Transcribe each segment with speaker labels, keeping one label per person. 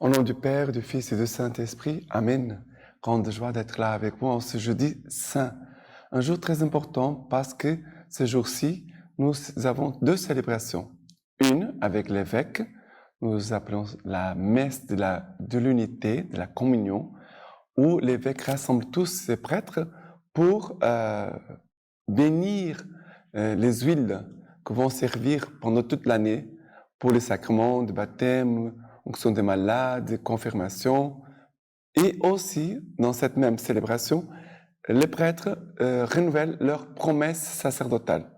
Speaker 1: Au nom du Père, du Fils et du Saint-Esprit, Amen. Grande joie d'être là avec vous en ce jeudi saint. Un jour très important parce que ce jour-ci, nous avons deux célébrations. Une avec l'évêque, nous appelons la messe de l'unité, de la communion, où l'évêque rassemble tous ses prêtres pour bénir les huiles qui vont servir pendant toute l'année pour les sacrements de baptême, onction des malades, confirmation. Et aussi, dans cette même célébration, les prêtres renouvellent leur promesse sacerdotale.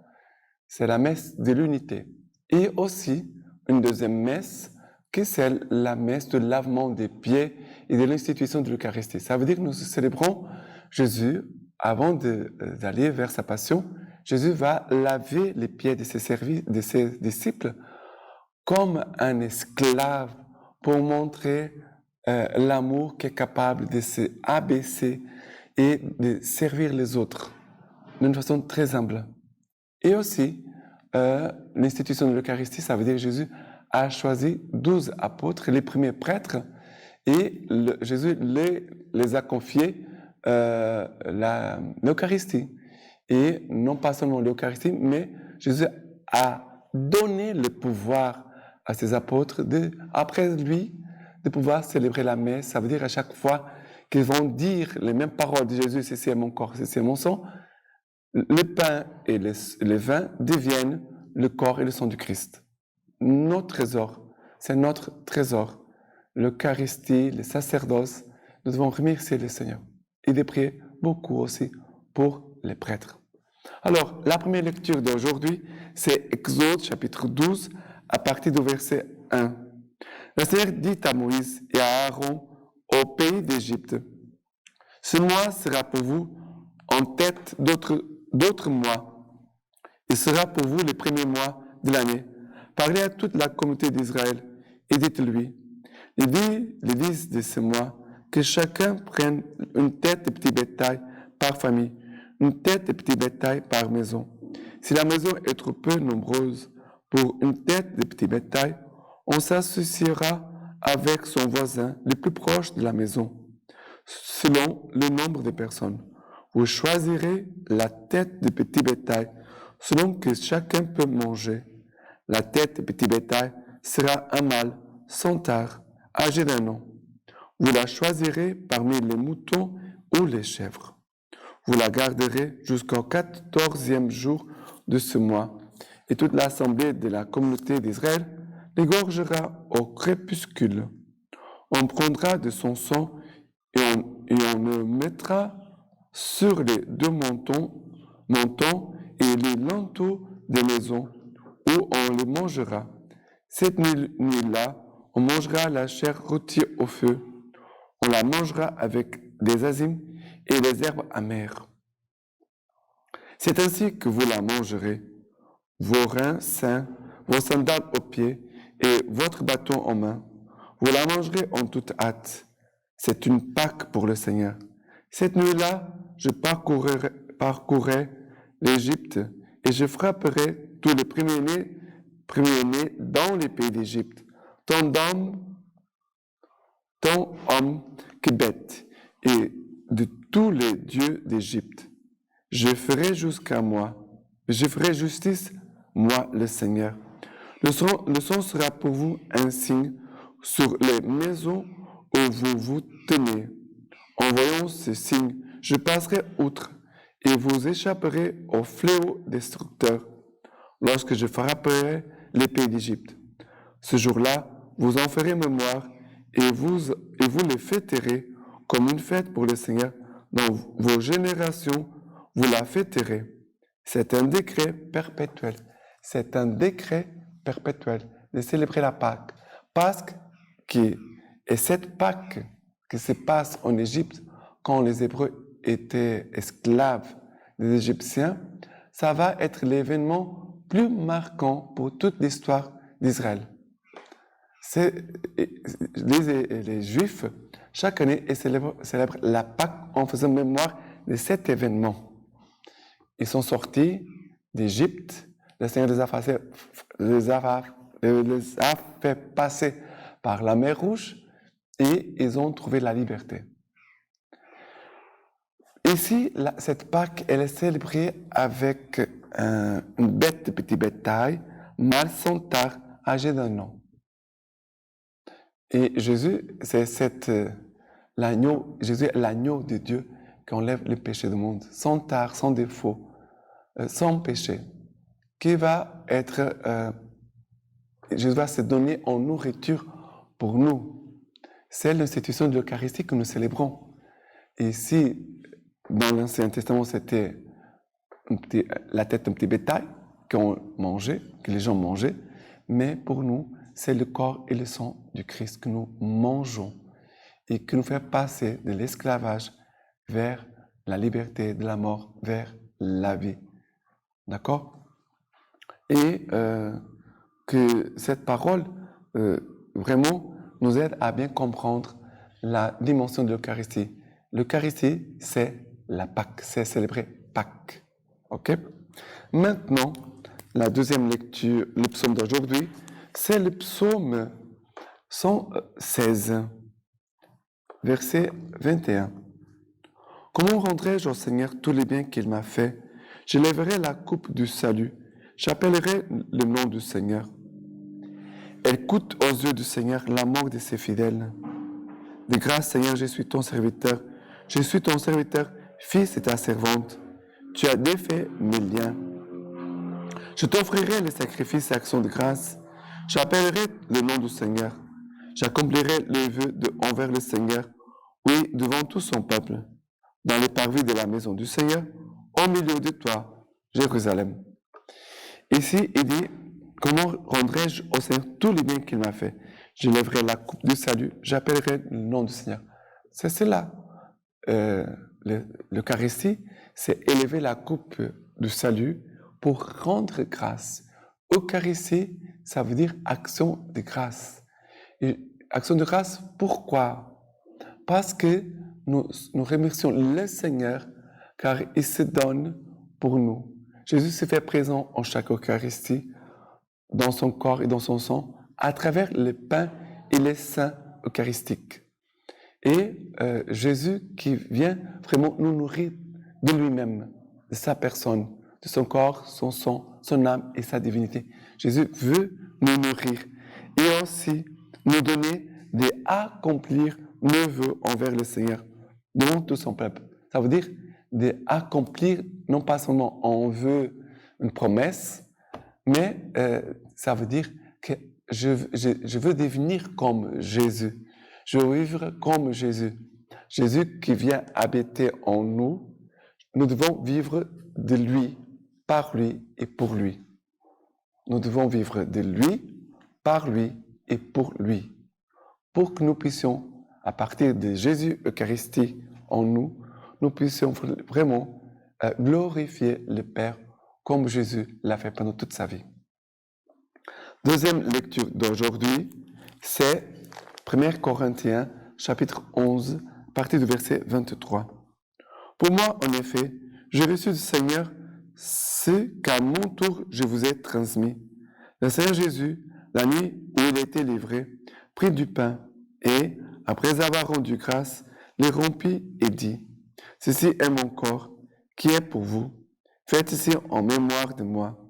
Speaker 1: C'est la messe de l'unité. Et aussi, une deuxième messe, qui est la messe de lavement des pieds et de l'institution de l'Eucharistie. Ça veut dire que nous célébrons Jésus, avant d'aller vers sa passion, Jésus va laver les pieds de ses disciples comme un esclave pour montrer l'amour qui est capable de se abaisser et de servir les autres d'une façon très humble. Et aussi, l'institution de l'Eucharistie, ça veut dire que Jésus a choisi 12 apôtres, les premiers prêtres, et Jésus les a confiés l'Eucharistie. Et non pas seulement l'Eucharistie, mais Jésus a donné le pouvoir à ses apôtres, après lui, de pouvoir célébrer la messe. Ça veut dire à chaque fois qu'ils vont dire les mêmes paroles de Jésus, ceci est mon corps, ceci est mon sang, le pain et le vin deviennent le corps et le sang du Christ. Notre trésor, c'est notre trésor. L'Eucharistie, le sacerdoce, nous devons remercier le Seigneur et de prier beaucoup aussi pour les prêtres. Alors, la première lecture d'aujourd'hui, c'est Exode chapitre 12, à partir du verset 1. Le Seigneur dit à Moïse et à Aaron au pays d'Égypte, « Ce mois sera pour vous en tête d'autres mois. Il sera pour vous les premiers mois de l'année. Parlez à toute la communauté d'Israël et dites-lui, les dix de ce mois, que chacun prenne une tête de petit bétail par famille, une tête de petit bétail par maison. Si la maison est trop peu nombreuse pour une tête de petit bétail, on s'associera avec son voisin le plus proche de la maison, selon le nombre de personnes. Vous choisirez la tête de petit bétail selon que chacun peut manger. La tête de petit bétail sera un mâle, sans tare, âgé d'1 an. Vous la choisirez parmi les moutons ou les chèvres. Vous la garderez jusqu'au 14e jour de ce mois, et toute l'assemblée de la communauté d'Israël l'égorgera au crépuscule. On prendra de son sang et on le mettra sur les deux montants et les linteaux des maisons, où on les mangera. Cette nuit-là, on mangera la chair rôtie au feu. On la mangera avec des azimes et des herbes amères. C'est ainsi que vous la mangerez, vos reins sains, vos sandales aux pieds et votre bâton en main. Vous la mangerez en toute hâte. C'est une Pâque pour le Seigneur. Cette nuit-là, je parcourrai l'Égypte et je frapperai tous les premiers-nés dans les pays d'Égypte, tant hommes que bêtes, et de tous les dieux d'Égypte. Je ferai justice, moi le Seigneur. Le sang sera pour vous un signe sur les maisons où vous vous tenez. En voyant ce signe, je passerai outre et vous échapperez au fléau destructeur lorsque je frapperai les pays d'Égypte. Ce jour-là, vous en ferez mémoire et vous les fêterez comme une fête pour le Seigneur. Dans vos générations, vous la fêterez. C'est un décret perpétuel. C'est un décret perpétuel de célébrer la Pâque. Et cette Pâque qui se passe en Égypte, quand les Hébreux étaient esclaves des Égyptiens, ça va être l'événement plus marquant pour toute l'histoire d'Israël. Les Juifs, chaque année, célèbrent la Pâque en faisant mémoire de cet événement. Ils sont sortis d'Égypte, le Seigneur les a fait passer par la mer Rouge, et ils ont trouvé la liberté. Ici, cette Pâque, elle est célébrée avec une bête de petit bétail, mâle sans tard, âgé d'1 an. Et Jésus, Jésus est l'agneau de Dieu qui enlève le péché du monde, sans tard, sans défaut, sans péché, qui va Jésus va se donner en nourriture pour nous. C'est l'institution de l'Eucharistie que nous célébrons. Et si dans l'Ancien Testament, c'était la tête d'un petit bétail qu'on mangeait, que les gens mangeaient, mais pour nous, c'est le corps et le sang du Christ que nous mangeons et qui nous fait passer de l'esclavage vers la liberté, de la mort vers la vie. D'accord? Et que cette parole vraiment nous aide à bien comprendre la dimension de l'Eucharistie. L'Eucharistie, c'est la Pâque, c'est célébrer Pâques. Ok? Maintenant, la deuxième lecture, le psaume d'aujourd'hui, c'est le psaume 116, verset 21. Comment rendrai-je au Seigneur tous les biens qu'il m'a fait? Je lèverai la coupe du salut. J'appellerai le nom du Seigneur. Elle coûte aux yeux du Seigneur la mort de ses fidèles. De grâce, Seigneur, je suis ton serviteur. Je suis ton serviteur, fils de ta servante. Tu as défait mes liens. Je t'offrirai les sacrifices et actions de grâce. J'appellerai le nom du Seigneur. J'accomplirai le vœu envers le Seigneur, oui, devant tout son peuple, dans les parvis de la maison du Seigneur, au milieu de toi, Jérusalem. Ici, il dit, comment rendrai-je au Seigneur tous les biens qu'il m'a fait? Je lèverai la coupe du salut, j'appellerai le nom du Seigneur. C'est cela. L'Eucharistie, c'est élever la coupe du salut pour rendre grâce. Eucharistie, ça veut dire action de grâce. Et action de grâce, pourquoi? Parce que nous remercions le Seigneur car il se donne pour nous. Jésus se fait présent en chaque Eucharistie, dans son corps et dans son sang, à travers le pain et les saints eucharistiques. Et Jésus qui vient vraiment nous nourrir de lui-même, de sa personne, de son corps, son sang, son âme et sa divinité. Jésus veut nous nourrir et aussi nous donner d'accomplir nos vœux envers le Seigneur, devant tout son peuple. Ça veut dire d'accomplir, non pas seulement on veut une promesse, mais ça veut dire que je veux devenir comme Jésus. Je veux vivre comme Jésus. Jésus qui vient habiter en nous, nous devons vivre de lui, par lui et pour lui. Nous devons vivre de lui, par lui et pour lui. Pour que nous puissions, à partir de Jésus Eucharistie en nous, nous puissions vraiment glorifier le Père comme Jésus l'a fait pendant toute sa vie. Deuxième lecture d'aujourd'hui, c'est 1 Corinthiens, chapitre 11, à partir du verset 23. Pour moi, en effet, j'ai reçu du Seigneur ce qu'à mon tour je vous ai transmis. Le Seigneur Jésus, la nuit où il était livré, prit du pain et, après avoir rendu grâce, le rompit et dit, « Ceci est mon corps qui est pour vous. Faites ceci en mémoire de moi. »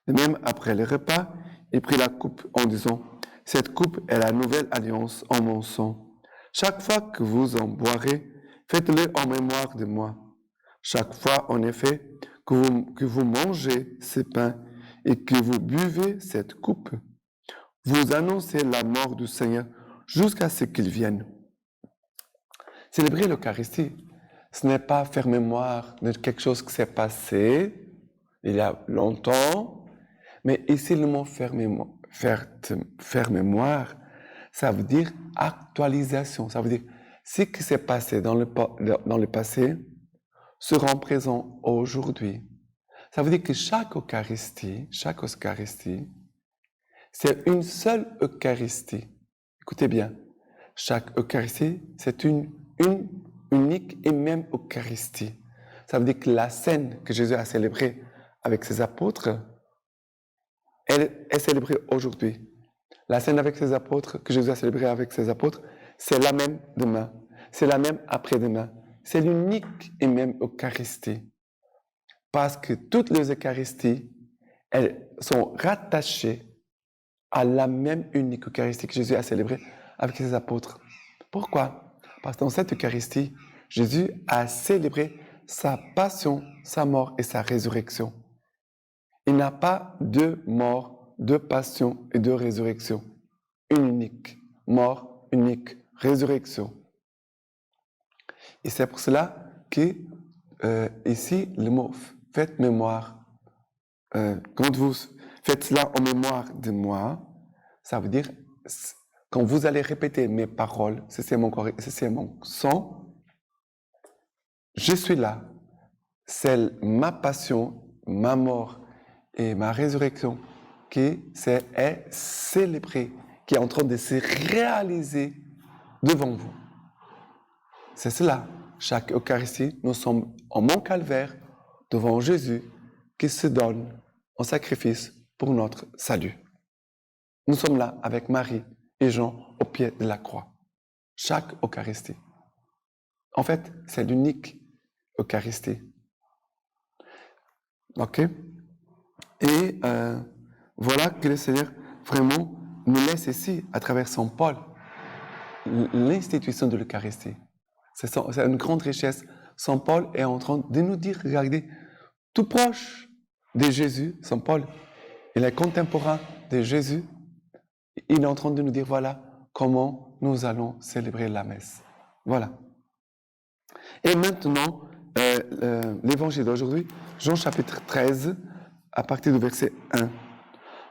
Speaker 1: De même, après le repas, il prit la coupe en disant, « Cette coupe est la nouvelle alliance en mon sang. Chaque fois que vous en boirez, faites-le en mémoire de moi. Chaque fois, en effet, que vous mangez ce pain et que vous buvez cette coupe, vous annoncez la mort du Seigneur jusqu'à ce qu'il vienne. » Célébrer l'Eucharistie, ce n'est pas faire mémoire de quelque chose qui s'est passé il y a longtemps, mais ici le mot faire mémoire, ça veut dire actualisation, ça veut dire ce qui s'est passé dans le passé sera présent aujourd'hui. Ça veut dire que chaque Eucharistie, c'est une seule Eucharistie. Écoutez bien, chaque Eucharistie, c'est une unique et même Eucharistie. Ça veut dire que la scène que Jésus a célébrée avec ses apôtres, elle est célébrée aujourd'hui. La scène avec ses apôtres, que Jésus a célébrée avec ses apôtres, c'est la même demain, c'est la même après-demain. C'est l'unique et même Eucharistie. Parce que toutes les Eucharisties, elles sont rattachées à la même unique Eucharistie que Jésus a célébrée avec ses apôtres. Pourquoi? Parce que dans cette Eucharistie, Jésus a célébré sa passion, sa mort et sa résurrection. Il n'y a pas deux morts, deux passions et deux résurrections. Une unique mort, unique résurrection. Et c'est pour cela que ici, le mot « faites mémoire », quand vous faites cela en mémoire de moi, ça veut dire quand vous allez répéter mes paroles, c'est mon corps, c'est mon sang, je suis là. C'est ma passion, ma mort et ma résurrection qui est célébrée, qui est en train de se réaliser devant vous. C'est cela. Chaque Eucharistie, nous sommes en mon calvaire devant Jésus qui se donne en sacrifice pour notre salut. Nous sommes là avec Marie et Jean au pied de la croix. Chaque Eucharistie. En fait, c'est l'unique Eucharistie. Ok? Et voilà que le Seigneur vraiment nous laisse ici, à travers Saint Paul, l'institution de l'Eucharistie. C'est une grande richesse. Saint Paul est en train de nous dire, regardez, tout proche de Jésus, Saint Paul, il est contemporain de Jésus, il est en train de nous dire, voilà comment nous allons célébrer la messe. Voilà. Et maintenant, l'évangile d'aujourd'hui, Jean chapitre 13, à partir du verset 1.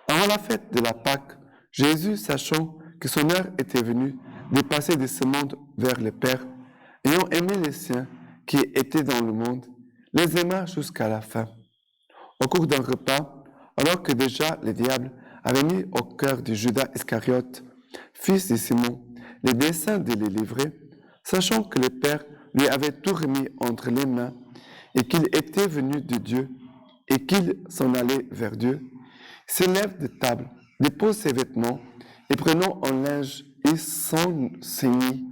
Speaker 1: Avant la fête de la Pâque, Jésus, sachant que son heure était venue de passer de ce monde vers le Père, ayant aimé les siens qui étaient dans le monde, les aima jusqu'à la fin. Au cours d'un repas, alors que déjà le diable avait mis au cœur de Judas Iscariote, fils de Simon, le dessein de les livrer, sachant que le Père lui avait tout remis entre les mains et qu'il était venu de Dieu et qu'il s'en allait vers Dieu, se lève de table, dépose ses vêtements et prenant un linge, il s'en ceignit.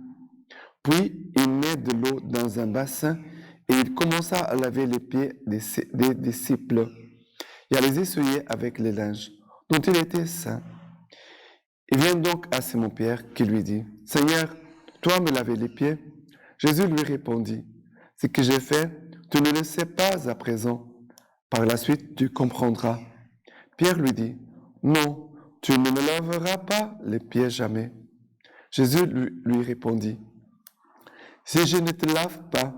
Speaker 1: Puis il met de l'eau dans un bassin et il commença à laver les pieds des disciples et à les essuyer avec les linges dont il était saint. Il vient donc à Simon-Pierre qui lui dit, « Seigneur, toi me laver les pieds ?» Jésus lui répondit, « Ce que j'ai fait, tu ne le sais pas à présent. Par la suite, tu comprendras. » Pierre lui dit, « Non, tu ne me laveras pas les pieds jamais. » Jésus lui répondit, « Si je ne te lave pas,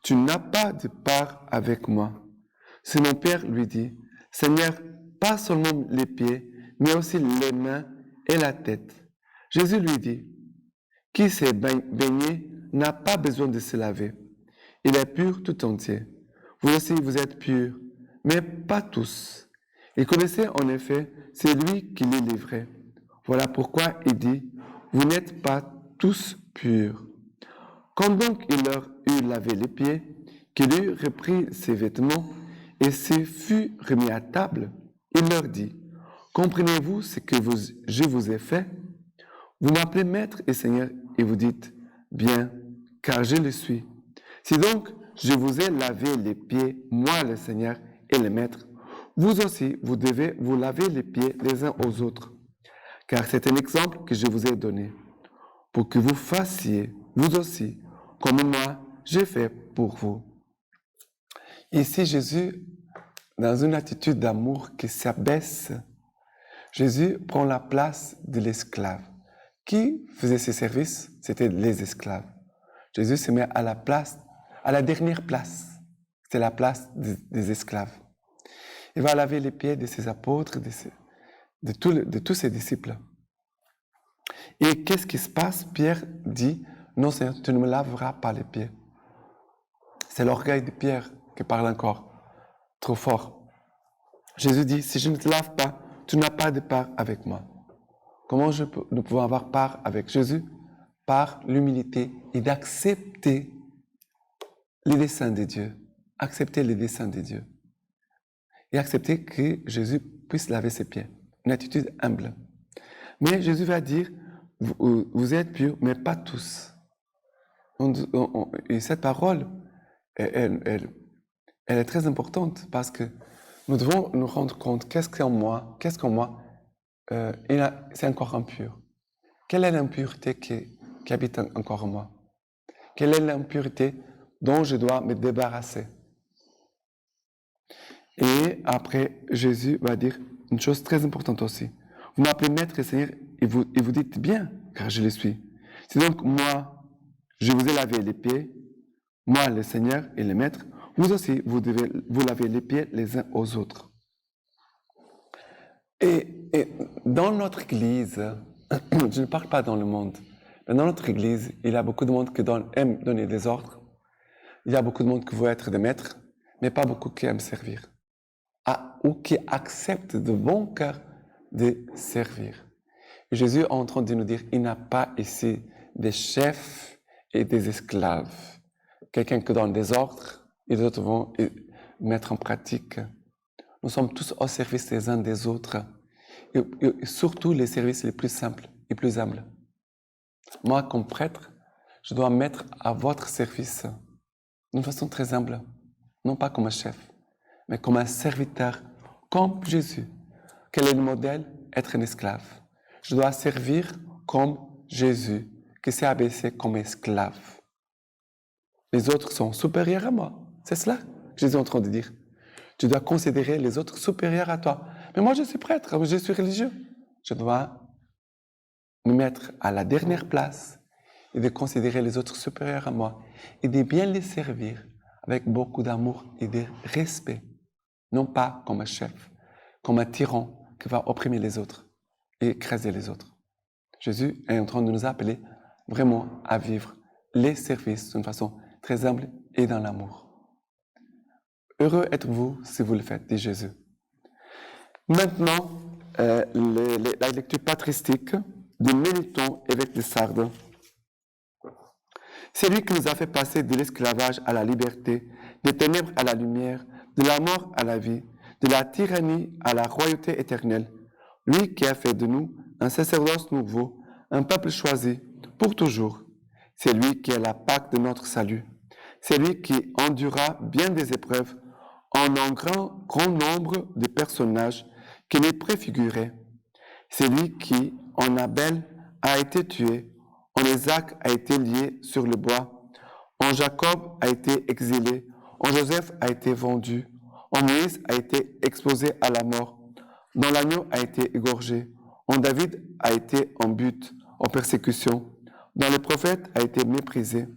Speaker 1: tu n'as pas de part avec moi. » Simon-Pierre lui dit, « Seigneur, pas seulement les pieds, mais aussi les mains et la tête. » Jésus lui dit, « Qui s'est baigné n'a pas besoin de se laver. Il est pur tout entier. Vous aussi, vous êtes purs, mais pas tous. » Il connaissait en effet celui qui les livrait. Voilà pourquoi il dit, « Vous n'êtes pas tous purs. » Quand donc il leur eut lavé les pieds, qu'il eut repris ses vêtements et se fut remis à table, il leur dit, « Comprenez-vous ce que je vous ai fait? Vous m'appelez Maître et Seigneur et vous dites, « Bien, car je le suis. » Si donc je vous ai lavé les pieds, moi le Seigneur et le Maître, vous aussi vous devez vous laver les pieds les uns aux autres. Car c'est un exemple que je vous ai donné, pour que vous fassiez, vous aussi, comme moi, j'ai fait pour vous. Ici, Jésus, dans une attitude d'amour qui s'abaisse, Jésus prend la place de l'esclave. Qui faisait ses services? C'était les esclaves. Jésus se met à la place, à la dernière place. C'était la place des esclaves. Il va laver les pieds de ses apôtres, de tous ses disciples. Et qu'est-ce qui se passe? Pierre dit, « Non, Seigneur, tu ne me laveras pas les pieds. » C'est l'orgueil de Pierre qui parle encore trop fort. Jésus dit, « Si je ne te lave pas, tu n'as pas de part avec moi. » Comment nous pouvons avoir part avec Jésus? Par l'humilité et d'accepter les desseins de Dieu. Accepter les desseins de Dieu. Et accepter que Jésus puisse laver ses pieds. Une attitude humble. Mais Jésus va dire, vous êtes purs, mais pas tous. Et cette parole, elle est très importante parce que nous devons nous rendre compte qu'est-ce qu'en moi, c'est encore impur. Quelle est l'impureté qui habite encore en moi? Quelle est l'impureté dont je dois me débarrasser? Et après, Jésus va dire une chose très importante aussi. Vous m'appelez Maître et Seigneur et vous dites bien, car je le suis. C'est donc moi, je vous ai lavé les pieds, moi le Seigneur et le Maître, vous aussi, vous devez vous laver les pieds les uns aux autres. Et dans notre Église, je ne parle pas dans le monde, mais dans notre Église, il y a beaucoup de monde qui aime donner des ordres. Il y a beaucoup de monde qui veut être des maîtres, mais pas beaucoup qui aiment servir. Ou qui acceptent de bon cœur de servir. Et Jésus est en train de nous dire, il n'y a pas ici des chefs et des esclaves. Quelqu'un qui donne des ordres et les autres vont mettre en pratique. Nous sommes tous au service des uns des autres. Et surtout les services les plus simples et plus humbles. Moi, comme prêtre, je dois mettre à votre service d'une façon très humble. Non pas comme un chef, mais comme un serviteur, comme Jésus. Quel est le modèle? Être un esclave. Je dois servir comme Jésus, qui s'est abaissé comme esclave. Les autres sont supérieurs à moi. C'est cela que Jésus est en train de dire. Tu dois considérer les autres supérieurs à toi. Mais moi, je suis prêtre, je suis religieux. Je dois me mettre à la dernière place et de considérer les autres supérieurs à moi et de bien les servir avec beaucoup d'amour et de respect. Non pas comme un chef, comme un tyran qui va opprimer les autres et écraser les autres. Jésus est en train de nous appeler vraiment à vivre les services d'une façon très humble et dans l'amour. Heureux êtes-vous si vous le faites, dit Jésus. Maintenant, la lecture patristique de Méliton, évêque de Sardes. C'est lui qui nous a fait passer de l'esclavage à la liberté, des ténèbres à la lumière, de la mort à la vie, de la tyrannie à la royauté éternelle. Lui qui a fait de nous un sacerdoce nouveau, un peuple choisi pour toujours. C'est lui qui est la Pâque de notre salut. C'est lui qui endura bien des épreuves en un grand nombre de personnages qui les préfiguraient. C'est lui qui, en Abel, a été tué, en Isaac a été lié sur le bois, en Jacob a été exilé, en Joseph a été vendu, en Moïse a été exposé à la mort, dans l'agneau a été égorgé, en David a été en but, en persécution, dans le prophète a été méprisé.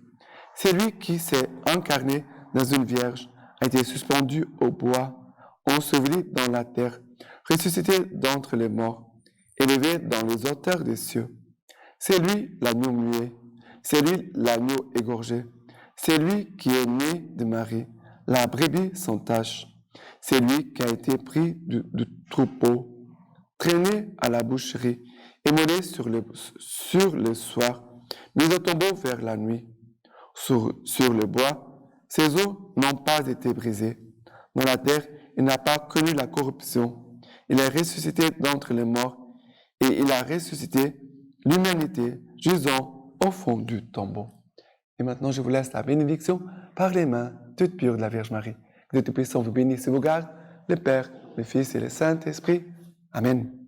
Speaker 1: C'est lui qui s'est incarné dans une vierge, a été suspendu au bois, enseveli dans la terre, ressuscité d'entre les morts, élevé dans les hauteurs des cieux. C'est lui l'agneau muet, c'est lui l'agneau égorgé, c'est lui qui est né de Marie, la brebis sans tache. C'est lui qui a été pris du troupeau, traîné à la boucherie, immolé sur le soir, mis au tombeau vers la nuit. Sur le bois, ses os n'ont pas été brisés. Dans la terre, il n'a pas connu la corruption. Il est ressuscité d'entre les morts et il a ressuscité l'humanité gisant au fond du tombeau. Et maintenant, je vous laisse la bénédiction par les mains toutes pures de la Vierge Marie. Que Dieu Tout-Puissant vous bénisse et vous garde, le Père, le Fils et le Saint-Esprit. Amen.